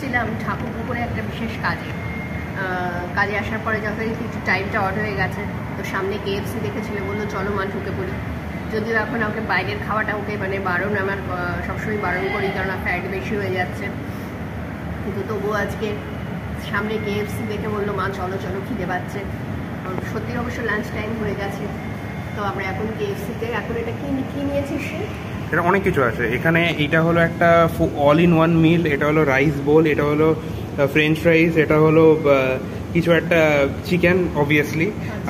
এসেছিলাম ঠাকুরপুকুরে একটা বিশেষ কাজে আসার পরে যখন একটু টাইমটা অড হয়ে গেছে, তো সামনে KFC দেখেছিল, বললো চলো মা ঢুকে পড়ি। যদিও এখন ওকে বাইরের খাওয়াটা ওকে মানে বারণ, আমার সবসময় বারণ করি, কারণ ফ্যাট বেশি হয়ে যাচ্ছে, কিন্তু তবুও আজকে সামনে KFC দেখে বললো মা চলো চলো খিদে পাচ্ছে। সত্যি অবশ্য লাঞ্চ টাইম হয়ে গেছে, তো আমরা এখন KFC-তে এখন এটা কি নিয়েছিস সে? এটা অনেক কিছু আছে এখানে। এটা হলো একটা অল ইন ওয়ান মিল, এটা হলো রাইস বোল, এটা হলো ফ্রেঞ্চ ফ্রাইস, এটা হলো কিছু একটা চিকেন অবভিয়াসলি।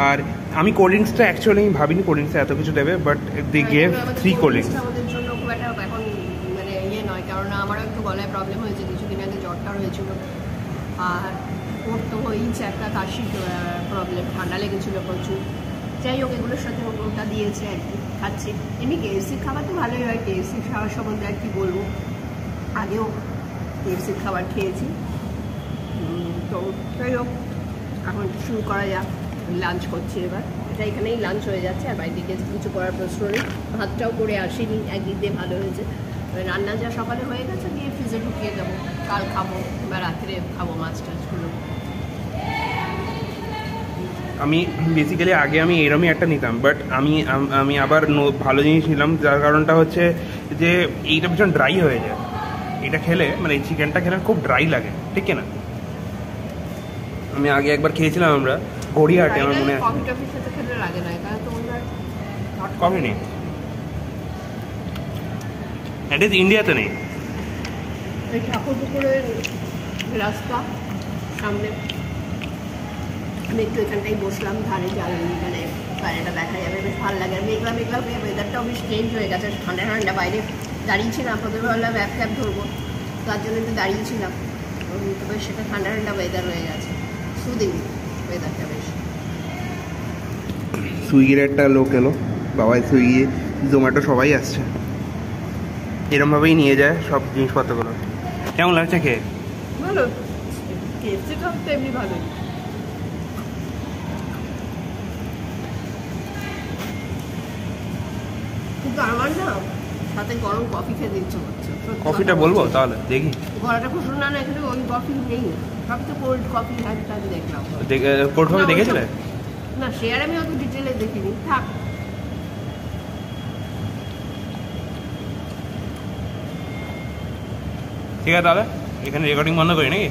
আর আমি কোল্ড ড্রিঙ্কসটা অ্যাকচুয়ালি আমি ভাবিনি কোল্ড ড্রিঙ্কসটা এত কিছু দেবে, but they gave 3 cold drinks. আমাদের জন্য খুব একটা এখন মানে ইয়ে নয়, কারণ আমারও একটু গলায় প্রবলেম হয়েছে, কিছুদিন আগে জ্বরটা হয়েছিল, আর ওর তো হয়েছে একটা কাশির প্রবলেম, ঠান্ডা লেগেছিলো প্রচুর। যাই হোক, এগুলোর সাথে ওটা দিয়েছে আর কি, খাচ্ছি। এমনি KFC-র খাবার তো ভালোই হয়, KFC-র খাবার সম্বন্ধে আর কি বলবো, আগেও KFC-র খাবার খেয়েছি। তো যাই হোক, এখন শুরু করা যাক। লাঞ্চ করছি এবার, এটা এখানেই লাঞ্চ হয়ে যাচ্ছে, আর বাইরে গিয়ে কিছু করার প্রশ্ন নেই। ভাতটাও করে আসিনি, একদিক দিয়ে ভালো হয়েছে। রান্না যা সকালে হয়ে গেছে, গিয়ে ফ্রিজে ঢুকিয়ে দেবো, কাল খাবো বা রাত্রে খাবো মাছ টাছগুলো। আমি বেসিক্যালি আগে আমি এরমই একটা নিতাম, বাট আমি আবার ভালো জিনিস নিলাম, যার কারণটা হচ্ছে যে এইটা ভীষণ ড্রাই হয়ে যায়। এটা খেলে মানে এই চিকেনটা খেলে খুব ড্রাই লাগে, ঠিক না? আমি আগে একবার খেয়েছিলাম আমরা গড়িয়াহাটে, আমার মনে আছে। কফি নেই, এটা ইন্ডিয়াতে নেই। ঠাকুরপুকুরের রাস্তা সামনে, আমি একটু এখানটাই বসলাম, ধারে মানে বাইরেটা দেখা যাবে, বেশ ভালো লাগে। আর মেঘলা মেঘলা ওয়েদারটাও বেশ চেঞ্জ হয়ে গেছে, ঠান্ডা ঠান্ডা। বাইরে দাঁড়িয়েছিলাম, প্রথমে ভাবলাম ক্যাব ধরবো, তার জন্য একটু দাঁড়িয়েছিলাম, তো বেশ সেটা ঠান্ডা ঠান্ডা ওয়েদার হয়ে গেছে, সুদিন ওয়েদারটা বেশ। সুইগির একটা লোক এলো, বাবাই সুইগি জোম্যাটো সবাই আসছে, এরমভাবেই নিয়ে যায় সব জিনিসপত্রগুলো। কেমন লাগছে খেয়ে? ভালো, KFC-টা তো এমনি ভালো। কিন্তু আমার না সাথে গরম কফি খেতে ইচ্ছে করছে। কফিটা বলবো তাহলে, দেখি। গলাটা খুব শোনা না, এখানে ওই কফি নেই, সব তো কোল্ড কফি হ্যাঁ দেখলাম। কোল্ড কফি দেখেছিলে? না, সে আর আমি অত ডিটেলে দেখিনি, থাক। ঠিক আছে তাহলে এখানে রেকর্ডিং বন্ধ করি নাকি?